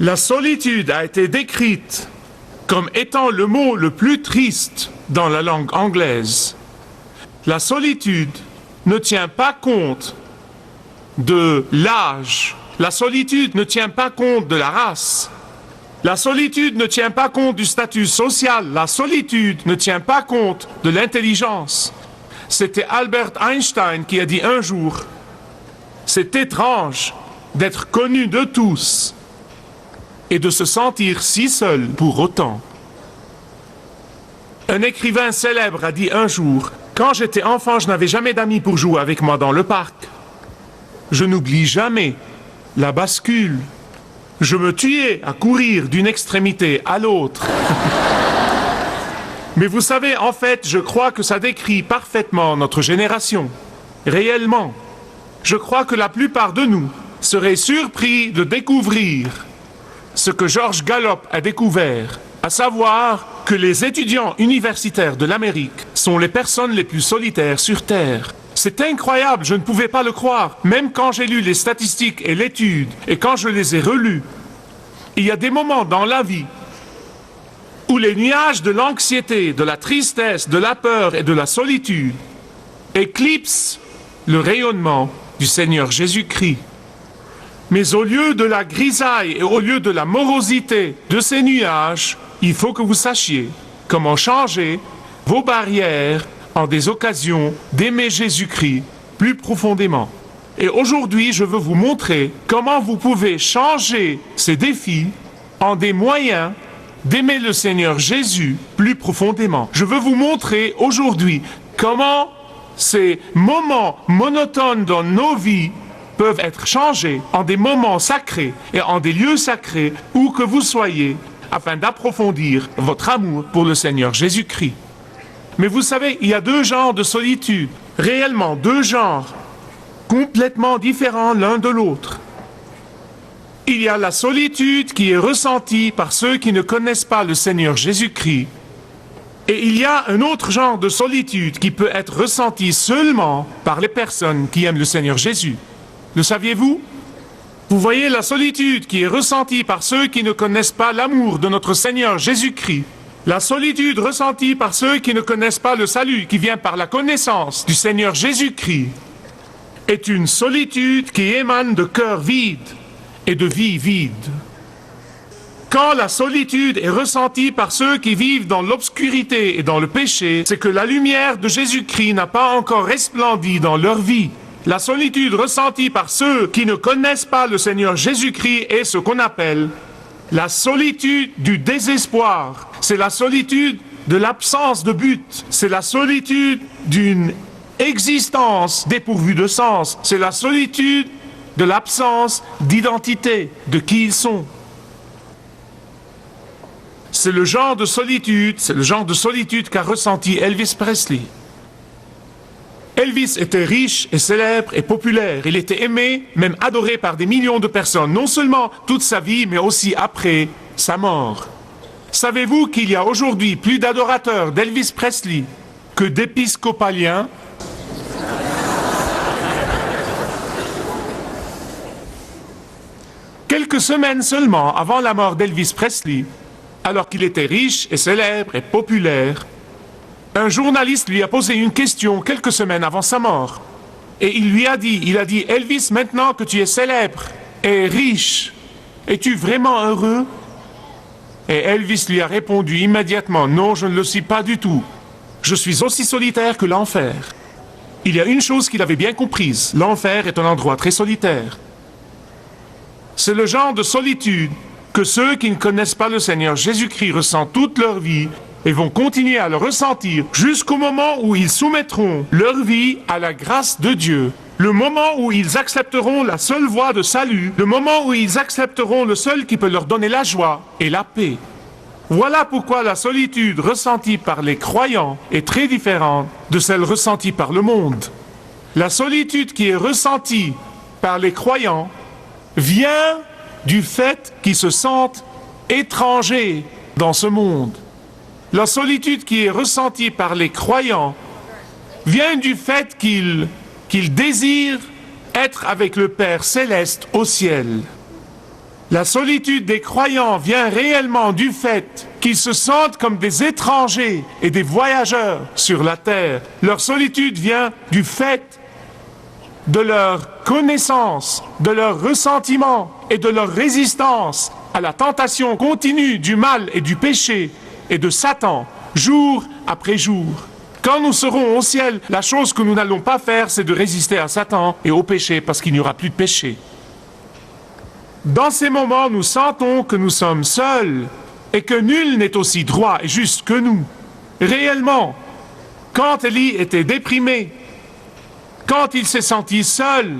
La solitude a été décrite comme étant le mot le plus triste dans la langue anglaise. La solitude ne tient pas compte de l'âge. La solitude ne tient pas compte de la race. La solitude ne tient pas compte du statut social. La solitude ne tient pas compte de l'intelligence. C'était Albert Einstein qui a dit un jour, « C'est étrange d'être connu de tous et de se sentir si seul pour autant. » Un écrivain célèbre a dit un jour, « Quand j'étais enfant, je n'avais jamais d'amis pour jouer avec moi dans le parc. Je n'oublie jamais la bascule. Je me tuais à courir d'une extrémité à l'autre. » Mais vous savez, en fait, je crois que ça décrit parfaitement notre génération. Réellement. Je crois que la plupart de nous seraient surpris de découvrir ce que George Gallup a découvert, à savoir que les étudiants universitaires de l'Amérique sont les personnes les plus solitaires sur Terre. C'est incroyable, je ne pouvais pas le croire, même quand j'ai lu les statistiques et l'étude, et quand je les ai relus. Il y a des moments dans la vie où les nuages de l'anxiété, de la tristesse, de la peur et de la solitude éclipsent le rayonnement du Seigneur Jésus-Christ. Mais au lieu de la grisaille et au lieu de la morosité de ces nuages, il faut que vous sachiez comment changer vos barrières en des occasions d'aimer Jésus-Christ plus profondément. Et aujourd'hui, je veux vous montrer comment vous pouvez changer ces défis en des moyens d'aimer le Seigneur Jésus plus profondément. Je veux vous montrer aujourd'hui comment ces moments monotones dans nos vies peuvent être changés en des moments sacrés et en des lieux sacrés où que vous soyez, afin d'approfondir votre amour pour le Seigneur Jésus-Christ. Mais vous savez, il y a deux genres de solitude, réellement deux genres, complètement différents l'un de l'autre. Il y a la solitude qui est ressentie par ceux qui ne connaissent pas le Seigneur Jésus-Christ. Et il y a un autre genre de solitude qui peut être ressentie seulement par les personnes qui aiment le Seigneur Jésus. Le saviez-vous? Vous voyez la solitude qui est ressentie par ceux qui ne connaissent pas l'amour de notre Seigneur Jésus-Christ. La solitude ressentie par ceux qui ne connaissent pas le salut qui vient par la connaissance du Seigneur Jésus-Christ est une solitude qui émane de cœurs vides et de vie vide. Quand la solitude est ressentie par ceux qui vivent dans l'obscurité et dans le péché, c'est que la lumière de Jésus-Christ n'a pas encore resplendi dans leur vie. La solitude ressentie par ceux qui ne connaissent pas le Seigneur Jésus-Christ est ce qu'on appelle la solitude du désespoir. C'est la solitude de l'absence de but. C'est la solitude d'une existence dépourvue de sens. C'est la solitude de l'absence d'identité, de qui ils sont. C'est le genre de solitude qu'a ressenti Elvis Presley. Elvis était riche et célèbre et populaire. Il était aimé, même adoré par des millions de personnes, non seulement toute sa vie, mais aussi après sa mort. Savez-vous qu'il y a aujourd'hui plus d'adorateurs d'Elvis Presley que d'épiscopaliens? Quelques semaines seulement avant la mort d'Elvis Presley, alors qu'il était riche et célèbre et populaire, un journaliste lui a posé une question quelques semaines avant sa mort. Et il a dit, Elvis, maintenant que tu es célèbre et riche, es-tu vraiment heureux? Et Elvis lui a répondu immédiatement, non, je ne le suis pas du tout. Je suis aussi solitaire que l'enfer. Il y a une chose qu'il avait bien comprise, l'enfer est un endroit très solitaire. C'est le genre de solitude que ceux qui ne connaissent pas le Seigneur Jésus-Christ ressentent toute leur vie et vont continuer à le ressentir jusqu'au moment où ils soumettront leur vie à la grâce de Dieu. Le moment où ils accepteront la seule voie de salut, le moment où ils accepteront le seul qui peut leur donner la joie et la paix. Voilà pourquoi la solitude ressentie par les croyants est très différente de celle ressentie par le monde. La solitude qui est ressentie par les croyants vient du fait qu'ils se sentent étrangers dans ce monde. La solitude qui est ressentie par les croyants vient du fait qu'ils désirent être avec le Père céleste au ciel. La solitude des croyants vient réellement du fait qu'ils se sentent comme des étrangers et des voyageurs sur la terre. Leur solitude vient du fait de leur connaissance, de leur ressentiment et de leur résistance à la tentation continue du mal et du péché et de Satan, jour après jour. Quand nous serons au ciel, la chose que nous n'allons pas faire, c'est de résister à Satan et au péché, parce qu'il n'y aura plus de péché. Dans ces moments, nous sentons que nous sommes seuls et que nul n'est aussi droit et juste que nous. Réellement, quand Élie était déprimé, quand il s'est senti seul,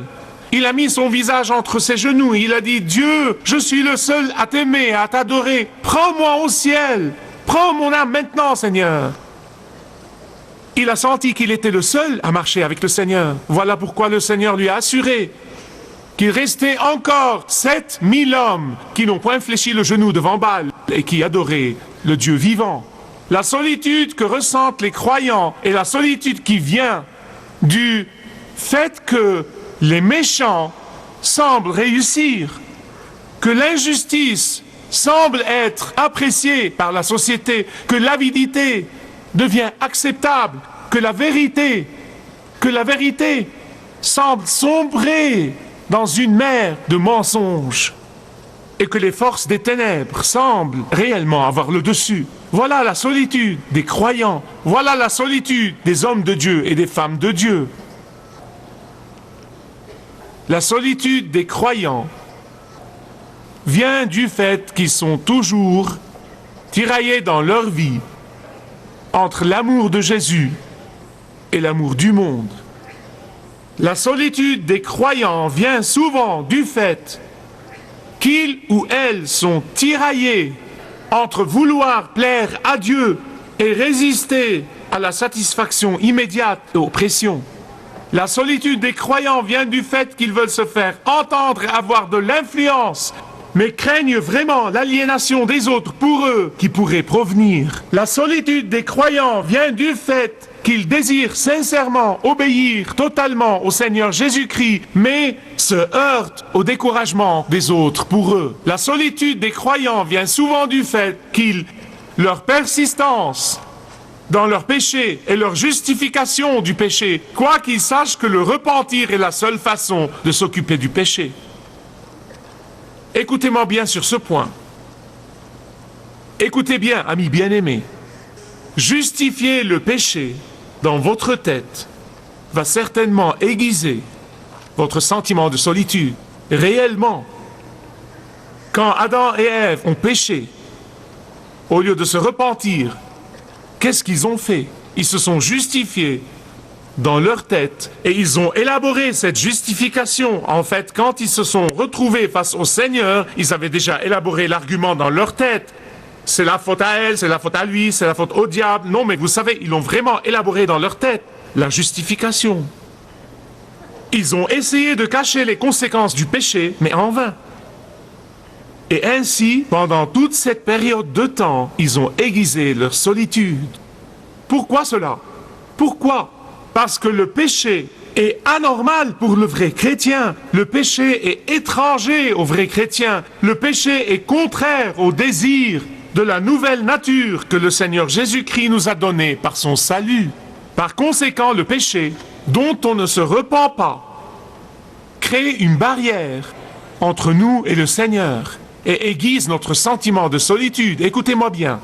il a mis son visage entre ses genoux et il a dit « Dieu, je suis le seul à t'aimer, à t'adorer. Prends-moi au ciel. Prends mon âme maintenant, Seigneur. » Il a senti qu'il était le seul à marcher avec le Seigneur. Voilà pourquoi le Seigneur lui a assuré qu'il restait encore 7000 hommes qui n'ont point fléchi le genou devant Baal et qui adoraient le Dieu vivant. La solitude que ressentent les croyants est la solitude qui vient du fait que les méchants semblent réussir, que l'injustice semble être appréciée par la société, que l'avidité devient acceptable, que la vérité semble sombrer dans une mer de mensonges et que les forces des ténèbres semblent réellement avoir le dessus. Voilà la solitude des croyants, voilà la solitude des hommes de Dieu et des femmes de Dieu. La solitude des croyants vient du fait qu'ils sont toujours tiraillés dans leur vie entre l'amour de Jésus et l'amour du monde. La solitude des croyants vient souvent du fait qu'ils ou elles sont tiraillés entre vouloir plaire à Dieu et résister à la satisfaction immédiate et aux pressions. La solitude des croyants vient du fait qu'ils veulent se faire entendre et avoir de l'influence, mais craignent vraiment l'aliénation des autres pour eux qui pourrait provenir. La solitude des croyants vient du fait qu'ils désirent sincèrement obéir totalement au Seigneur Jésus-Christ, mais se heurtent au découragement des autres pour eux. La solitude des croyants vient souvent du fait leur persistance dans leur péché et leur justification du péché, quoiqu'ils sachent que le repentir est la seule façon de s'occuper du péché. Écoutez-moi bien sur ce point. Écoutez bien, amis bien-aimés. Justifier le péché dans votre tête va certainement aiguiser votre sentiment de solitude. Réellement, quand Adam et Ève ont péché, au lieu de se repentir, qu'est-ce qu'ils ont fait? Ils se sont justifiés dans leur tête et ils ont élaboré cette justification. En fait, quand ils se sont retrouvés face au Seigneur, ils avaient déjà élaboré l'argument dans leur tête. C'est la faute à elle, c'est la faute à lui, c'est la faute au diable. Non, mais vous savez, ils l'ont vraiment élaboré dans leur tête, la justification. Ils ont essayé de cacher les conséquences du péché, mais en vain. Et ainsi, pendant toute cette période de temps, ils ont aiguisé leur solitude. Pourquoi cela? Pourquoi? Parce que le péché est anormal pour le vrai chrétien. Le péché est étranger au vrai chrétien. Le péché est contraire au désir de la nouvelle nature que le Seigneur Jésus-Christ nous a donnée par son salut. Par conséquent, le péché, dont on ne se repent pas, crée une barrière entre nous et le Seigneur et aiguise notre sentiment de solitude. Écoutez-moi bien.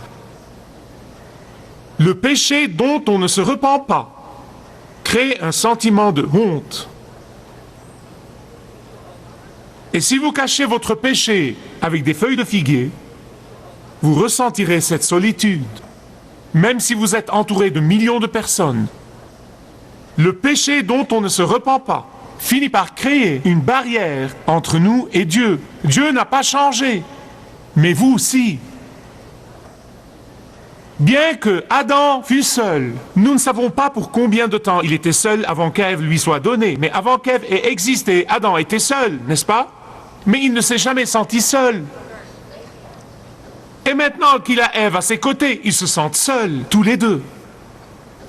Le péché dont on ne se repent pas crée un sentiment de honte. Et si vous cachez votre péché avec des feuilles de figuier, vous ressentirez cette solitude, même si vous êtes entouré de millions de personnes. Le péché dont on ne se repent pas finit par créer une barrière entre nous et Dieu. Dieu n'a pas changé, mais vous aussi. Bien que Adam fût seul, nous ne savons pas pour combien de temps il était seul avant qu'Ève lui soit donnée. Mais avant qu'Ève ait existé, Adam était seul, n'est-ce pas? Mais il ne s'est jamais senti seul. Et maintenant qu'il a Ève à ses côtés, ils se sentent seuls, tous les deux.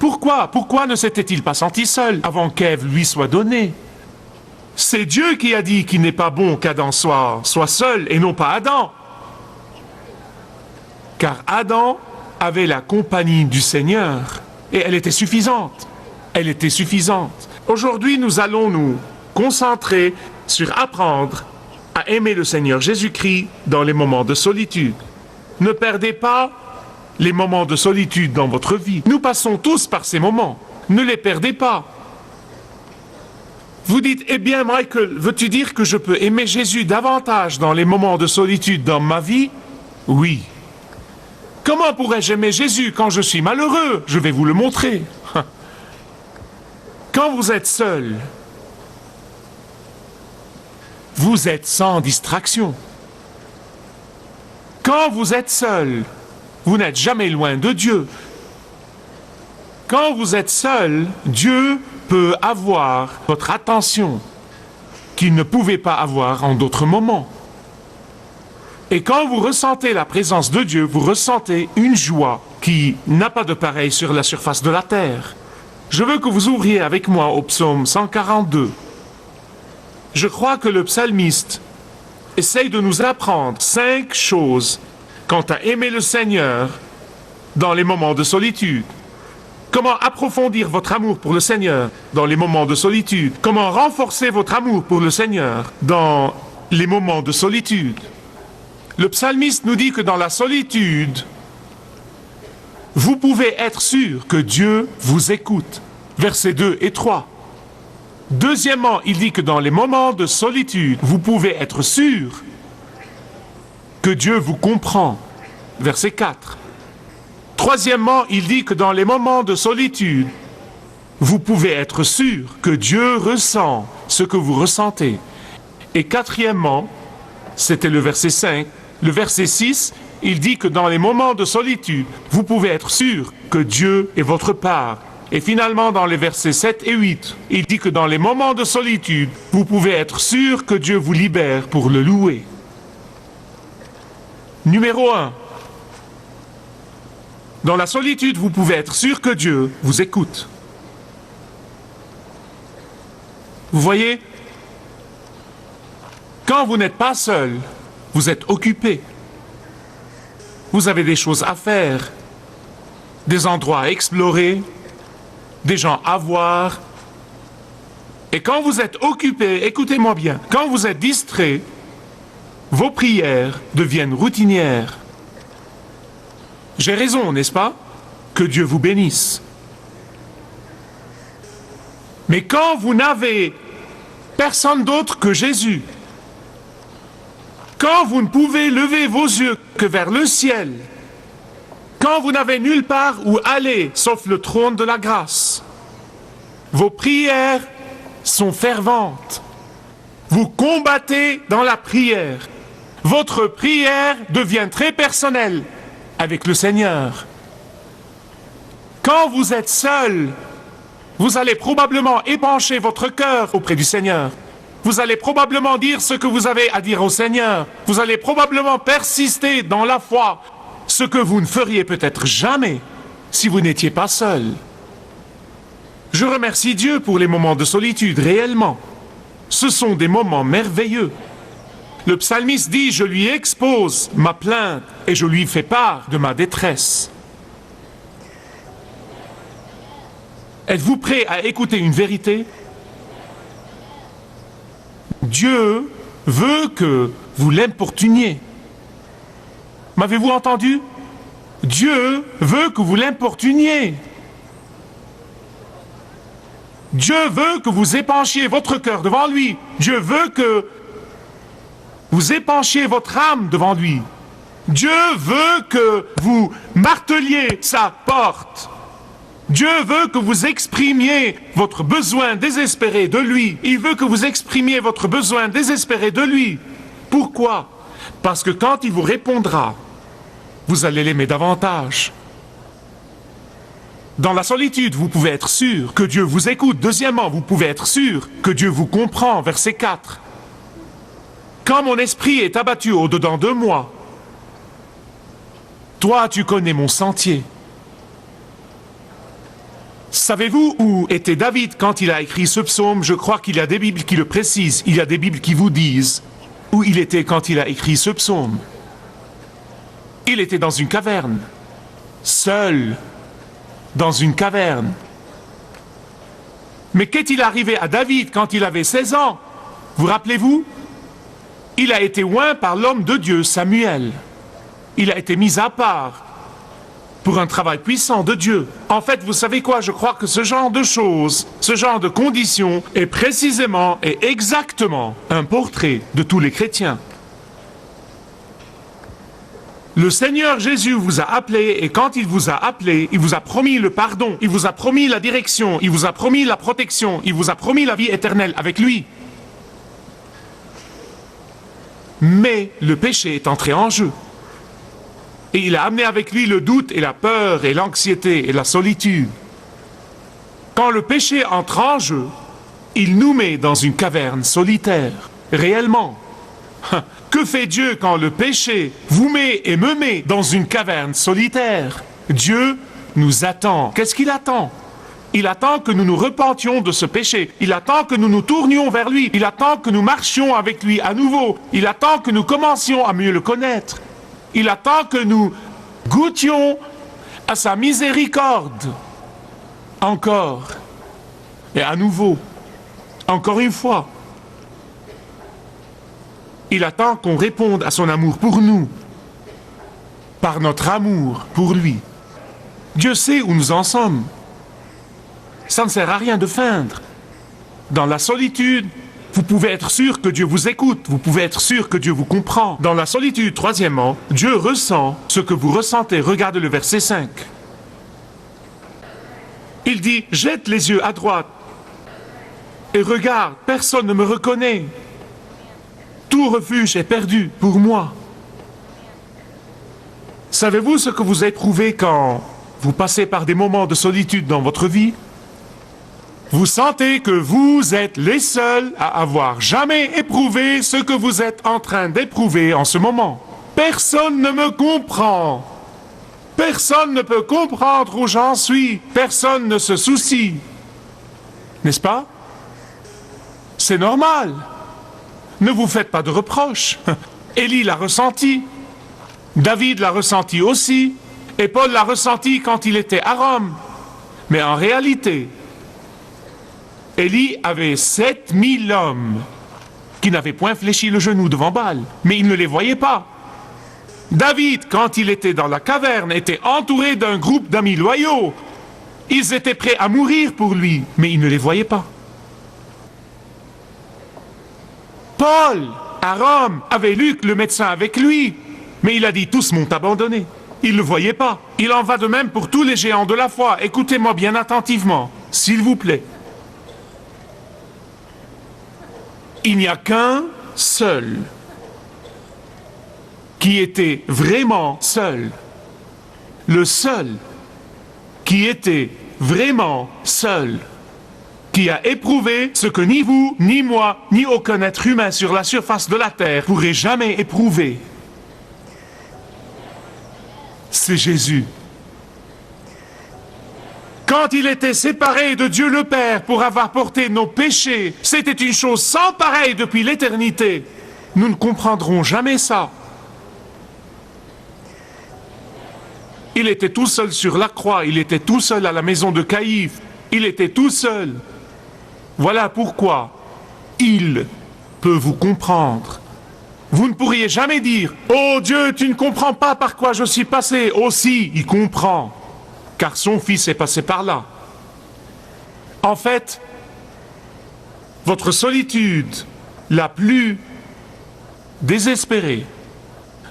Pourquoi? Pourquoi ne s'était-il pas senti seul avant qu'Ève lui soit donnée? C'est Dieu qui a dit qu'il n'est pas bon qu'Adam soit seul et non pas Adam. Car Adam avait la compagnie du Seigneur et elle était suffisante. Elle était suffisante. Aujourd'hui, nous allons nous concentrer sur apprendre à aimer le Seigneur Jésus-Christ dans les moments de solitude. Ne perdez pas les moments de solitude dans votre vie. Nous passons tous par ces moments. Ne les perdez pas. Vous dites, eh bien Michael, veux-tu dire que je peux aimer Jésus davantage dans les moments de solitude dans ma vie? Oui. Comment pourrais-je aimer Jésus quand je suis malheureux? Je vais vous le montrer. Quand vous êtes seul, vous êtes sans distraction. Quand vous êtes seul, vous n'êtes jamais loin de Dieu. Quand vous êtes seul, Dieu peut avoir votre attention qu'il ne pouvait pas avoir en d'autres moments. Et quand vous ressentez la présence de Dieu, vous ressentez une joie qui n'a pas de pareil sur la surface de la terre. Je veux que vous ouvriez avec moi au psaume 142. Je crois que le psalmiste essaye de nous apprendre 5 choses quant à aimer le Seigneur dans les moments de solitude. Comment approfondir votre amour pour le Seigneur dans les moments de solitude? Comment renforcer votre amour pour le Seigneur dans les moments de solitude? Le psalmiste nous dit que dans la solitude, vous pouvez être sûr que Dieu vous écoute. Versets 2 et 3. Deuxièmement, il dit que dans les moments de solitude, vous pouvez être sûr que Dieu vous comprend. Verset 4. Troisièmement, il dit que dans les moments de solitude, vous pouvez être sûr que Dieu ressent ce que vous ressentez. Et quatrièmement, c'était le verset 5, le verset 6, il dit que dans les moments de solitude, vous pouvez être sûr que Dieu est votre part. Et finalement, dans les versets 7 et 8, il dit que dans les moments de solitude, vous pouvez être sûr que Dieu vous libère pour le louer. Numéro 1. Dans la solitude, vous pouvez être sûr que Dieu vous écoute. Vous voyez, quand vous n'êtes pas seul, vous êtes occupé. Vous avez des choses à faire, des endroits à explorer, des gens à voir. Et quand vous êtes occupé, écoutez-moi bien, quand vous êtes distrait, vos prières deviennent routinières. J'ai raison, n'est-ce pas? Que Dieu vous bénisse. Mais quand vous n'avez personne d'autre que Jésus, quand vous ne pouvez lever vos yeux que vers le ciel, quand vous n'avez nulle part où aller sauf le trône de la grâce, vos prières sont ferventes. Vous combattez dans la prière. Votre prière devient très personnelle avec le Seigneur. Quand vous êtes seul, vous allez probablement épancher votre cœur auprès du Seigneur. Vous allez probablement dire ce que vous avez à dire au Seigneur. Vous allez probablement persister dans la foi, ce que vous ne feriez peut-être jamais si vous n'étiez pas seul. Je remercie Dieu pour les moments de solitude, réellement. Ce sont des moments merveilleux. Le psalmiste dit, je lui expose ma plainte et je lui fais part de ma détresse. Êtes-vous prêt à écouter une vérité? Dieu veut que vous l'importuniez. M'avez-vous entendu? Dieu veut que vous l'importuniez. Dieu veut que vous épanchiez votre cœur devant lui. Dieu veut que vous épanchiez votre âme devant lui. Dieu veut que vous marteliez sa porte. Dieu veut que vous exprimiez votre besoin désespéré de lui. Il veut que vous exprimiez votre besoin désespéré de lui. Pourquoi? Parce que quand il vous répondra, vous allez l'aimer davantage. Dans la solitude, vous pouvez être sûr que Dieu vous écoute. Deuxièmement, vous pouvez être sûr que Dieu vous comprend. Verset 4. Quand mon esprit est abattu au-dedans de moi, toi, tu connais mon sentier. Savez-vous où était David quand il a écrit ce psaume? Je crois qu'il y a des Bibles qui le précisent. Il y a des Bibles qui vous disent où il était quand il a écrit ce psaume. Il était dans une caverne, seul, dans une caverne. Mais qu'est-il arrivé à David quand il avait 16 ans? Vous rappelez-vous? Il a été oint par l'homme de Dieu, Samuel. Il a été mis à part pour un travail puissant de Dieu. En fait, vous savez quoi? Je crois que ce genre de choses, ce genre de conditions est précisément et exactement un portrait de tous les chrétiens. Le Seigneur Jésus vous a appelé, et quand il vous a appelé, il vous a promis le pardon, il vous a promis la direction, il vous a promis la protection, il vous a promis la vie éternelle avec lui. Mais le péché est entré en jeu. Et il a amené avec lui le doute et la peur et l'anxiété et la solitude. Quand le péché entre en jeu, il nous met dans une caverne solitaire, réellement. Que fait Dieu quand le péché vous met et me met dans une caverne solitaire? Dieu nous attend. Qu'est-ce qu'il attend? Il attend que nous nous repentions de ce péché. Il attend que nous nous tournions vers lui. Il attend que nous marchions avec lui à nouveau. Il attend que nous commencions à mieux le connaître. Il attend que nous goûtions à sa miséricorde. Encore. Et à nouveau. Encore une fois. Il attend qu'on réponde à son amour pour nous, par notre amour pour lui. Dieu sait où nous en sommes. Ça ne sert à rien de feindre. Dans la solitude, vous pouvez être sûr que Dieu vous écoute, vous pouvez être sûr que Dieu vous comprend. Dans la solitude, troisièmement, Dieu ressent ce que vous ressentez. Regardez le verset 5. Il dit, jette les yeux à droite et regarde, personne ne me reconnaît. Tout refuge est perdu pour moi. Savez-vous ce que vous éprouvez quand vous passez par des moments de solitude dans votre vie? Vous sentez que vous êtes les seuls à avoir jamais éprouvé ce que vous êtes en train d'éprouver en ce moment. Personne ne me comprend. Personne ne peut comprendre où j'en suis. Personne ne se soucie. N'est-ce pas? C'est normal. Ne vous faites pas de reproches. Élie l'a ressenti. David l'a ressenti aussi. Et Paul l'a ressenti quand il était à Rome. Mais en réalité, Élie avait 7000 hommes qui n'avaient point fléchi le genou devant Baal. Mais il ne les voyait pas. David, quand il était dans la caverne, était entouré d'un groupe d'amis loyaux. Ils étaient prêts à mourir pour lui, mais il ne les voyait pas. Paul, à Rome, avait Luc, le médecin, avec lui. Mais il a dit, tous m'ont abandonné. Il ne le voyait pas. Il en va de même pour tous les géants de la foi. Écoutez-moi bien attentivement, s'il vous plaît. Il n'y a qu'un seul qui était vraiment seul. Le seul qui était vraiment seul. Qui a éprouvé ce que ni vous, ni moi, ni aucun être humain sur la surface de la terre pourrait jamais éprouver. C'est Jésus. Quand il était séparé de Dieu le Père pour avoir porté nos péchés, c'était une chose sans pareille depuis l'éternité. Nous ne comprendrons jamais ça. Il était tout seul sur la croix, il était tout seul à la maison de Caïphe, il était tout seul. Voilà pourquoi il peut vous comprendre. Vous ne pourriez jamais dire « Oh Dieu, tu ne comprends pas par quoi je suis passé. » Oh si, il comprend, car son fils est passé par là. En fait, votre solitude la plus désespérée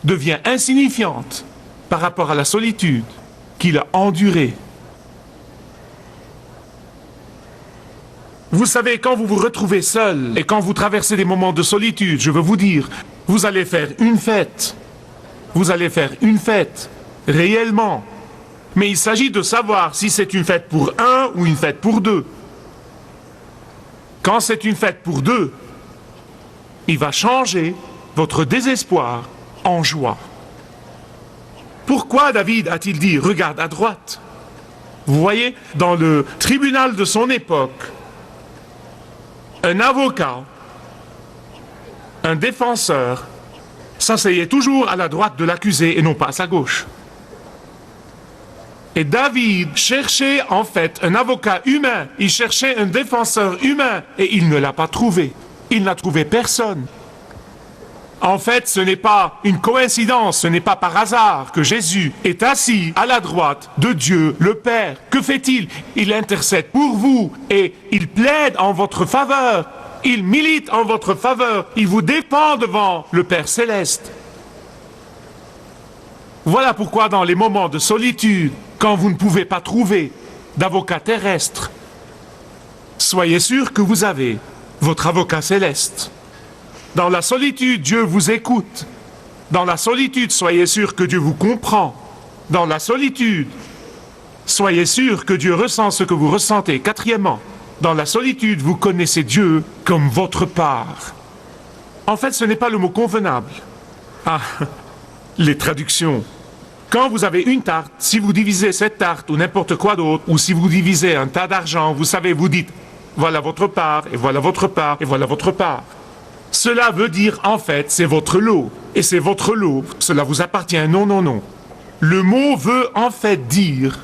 devient insignifiante par rapport à la solitude qu'il a endurée. Vous savez, quand vous vous retrouvez seul et quand vous traversez des moments de solitude, je veux vous dire, vous allez faire une fête. Vous allez faire une fête, réellement. Mais il s'agit de savoir si c'est une fête pour un ou une fête pour deux. Quand c'est une fête pour deux, il va changer votre désespoir en joie. Pourquoi David a-t-il dit « Regarde à droite » Vous voyez, dans le tribunal de son époque, un avocat, un défenseur, s'asseyait toujours à la droite de l'accusé et non pas à sa gauche. Et David cherchait en fait un avocat humain, il cherchait un défenseur humain et il ne l'a pas trouvé. Il n'a trouvé personne. En fait, ce n'est pas une coïncidence, ce n'est pas par hasard que Jésus est assis à la droite de Dieu le Père. Que fait-il? Il intercède pour vous et il plaide en votre faveur. Il milite en votre faveur. Il vous défend devant le Père Céleste. Voilà pourquoi dans les moments de solitude, quand vous ne pouvez pas trouver d'avocat terrestre, soyez sûr que vous avez votre avocat céleste. Dans la solitude, Dieu vous écoute. Dans la solitude, soyez sûr que Dieu vous comprend. Dans la solitude, soyez sûr que Dieu ressent ce que vous ressentez. Quatrièmement, dans la solitude, vous connaissez Dieu comme votre part. En fait, ce n'est pas le mot convenable. Ah, les traductions. Quand vous avez une tarte, si vous divisez cette tarte ou n'importe quoi d'autre, ou si vous divisez un tas d'argent, vous savez, vous dites, voilà votre part, et voilà votre part, et voilà votre part. Cela veut dire, en fait, c'est votre lot. Et c'est votre lot, cela vous appartient. Non, non, non. Le mot veut en fait dire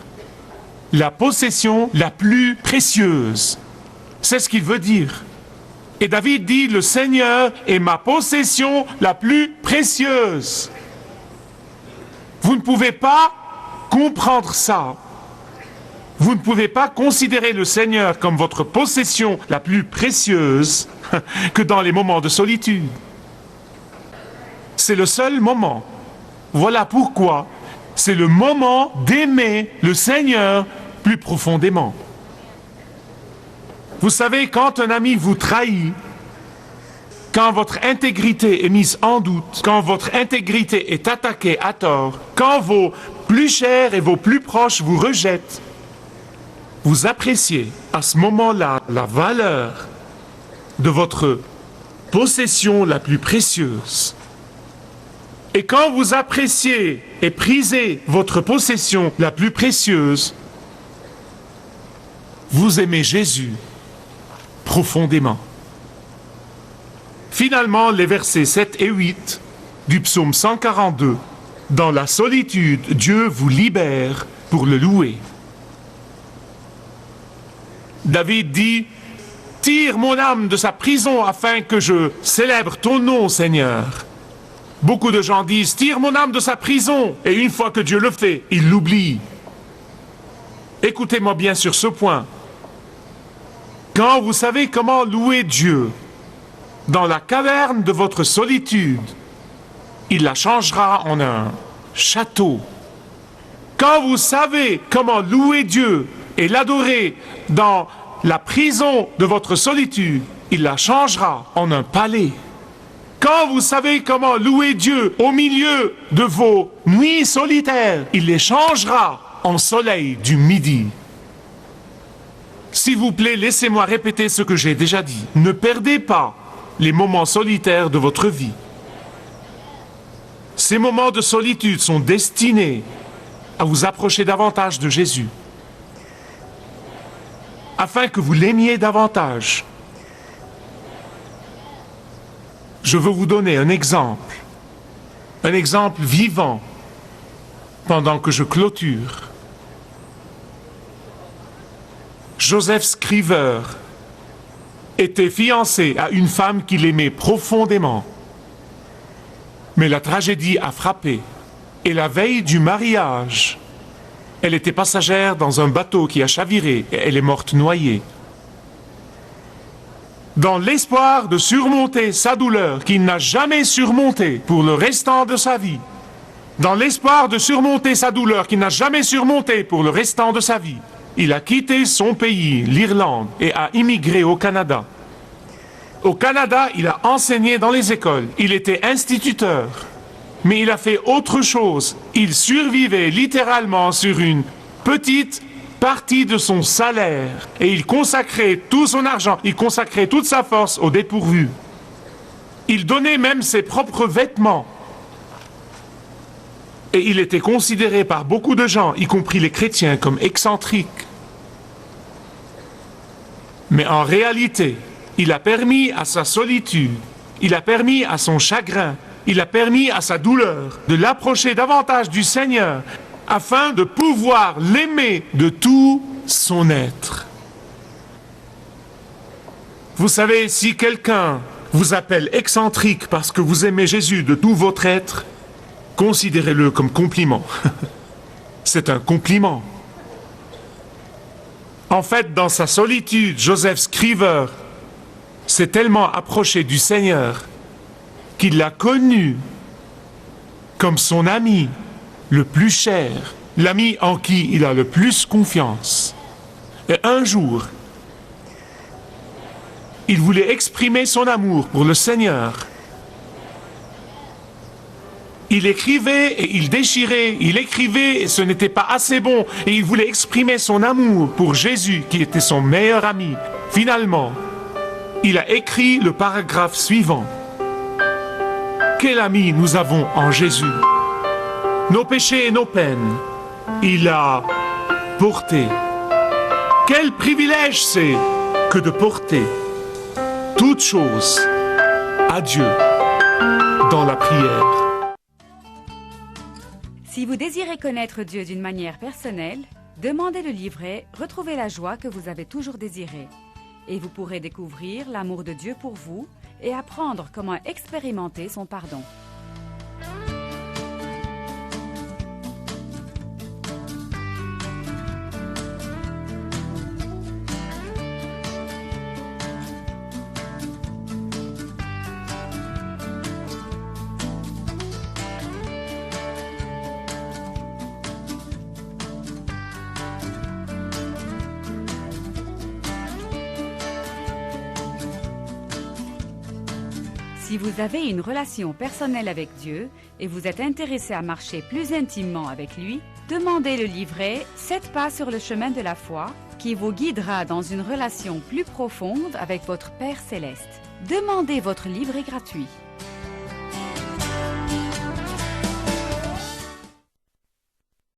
la possession la plus précieuse. C'est ce qu'il veut dire. Et David dit, le Seigneur est ma possession la plus précieuse. Vous ne pouvez pas comprendre ça. Vous ne pouvez pas considérer le Seigneur comme votre possession la plus précieuse que dans les moments de solitude. C'est le seul moment. Voilà pourquoi c'est le moment d'aimer le Seigneur plus profondément. Vous savez, quand un ami vous trahit, quand votre intégrité est mise en doute, quand votre intégrité est attaquée à tort, quand vos plus chers et vos plus proches vous rejettent, vous appréciez à ce moment-là la valeur de votre possession la plus précieuse. Et quand vous appréciez et prisez votre possession la plus précieuse, vous aimez Jésus profondément. Finalement, les versets 7 et 8 du psaume 142, dans la solitude, Dieu vous libère pour le louer. David dit, « Tire mon âme de sa prison afin que je célèbre ton nom, Seigneur. » Beaucoup de gens disent, « Tire mon âme de sa prison. » Et une fois que Dieu le fait, il l'oublie. Écoutez-moi bien sur ce point. Quand vous savez comment louer Dieu, dans la caverne de votre solitude, il la changera en un château. Quand vous savez comment louer Dieu et l'adorer dans la prison de votre solitude, il la changera en un palais. Quand vous savez comment louer Dieu au milieu de vos nuits solitaires, il les changera en soleil du midi. S'il vous plaît, laissez-moi répéter ce que j'ai déjà dit. Ne perdez pas les moments solitaires de votre vie. Ces moments de solitude sont destinés à vous approcher davantage de Jésus, afin que vous l'aimiez davantage. Je veux vous donner un exemple vivant, pendant que je clôture. Joseph Scriver était fiancé à une femme qu'il aimait profondément. Mais la tragédie a frappé. Et la veille du mariage, elle était passagère dans un bateau qui a chaviré et elle est morte noyée. Dans l'espoir de surmonter sa douleur qu'il n'a jamais surmontée pour le restant de sa vie, dans l'espoir de surmonter sa douleur qu'il n'a jamais surmontée pour le restant de sa vie, il a quitté son pays, l'Irlande, et a immigré au Canada. Au Canada, il a enseigné dans les écoles. Il était instituteur. Mais il a fait autre chose. Il survivait littéralement sur une petite partie de son salaire. Et il consacrait tout son argent, il consacrait toute sa force aux dépourvus. Il donnait même ses propres vêtements. Et il était considéré par beaucoup de gens, y compris les chrétiens, comme excentrique. Mais en réalité, il a permis à sa solitude, il a permis à son chagrin, il a permis à sa douleur de l'approcher davantage du Seigneur afin de pouvoir l'aimer de tout son être. Vous savez, si quelqu'un vous appelle excentrique parce que vous aimez Jésus de tout votre être, considérez-le comme compliment. C'est un compliment. En fait, dans sa solitude, Joseph Scriver s'est tellement approché du Seigneur qu'il l'a connu comme son ami le plus cher, l'ami en qui il a le plus confiance. Et un jour, il voulait exprimer son amour pour le Seigneur. Il écrivait et il déchirait, il écrivait et ce n'était pas assez bon. Et il voulait exprimer son amour pour Jésus qui était son meilleur ami. Finalement, il a écrit le paragraphe suivant. Quel ami nous avons en Jésus? Nos péchés et nos peines, il a porté. Quel privilège c'est que de porter toutes choses à Dieu dans la prière. Si vous désirez connaître Dieu d'une manière personnelle, demandez le livret « Retrouvez la joie que vous avez toujours désirée » et vous pourrez découvrir l'amour de Dieu pour vous et apprendre comment expérimenter son pardon. Si vous avez une relation personnelle avec Dieu et vous êtes intéressé à marcher plus intimement avec lui, demandez le livret « 7 pas sur le chemin de la foi » qui vous guidera dans une relation plus profonde avec votre Père Céleste. Demandez votre livret gratuit.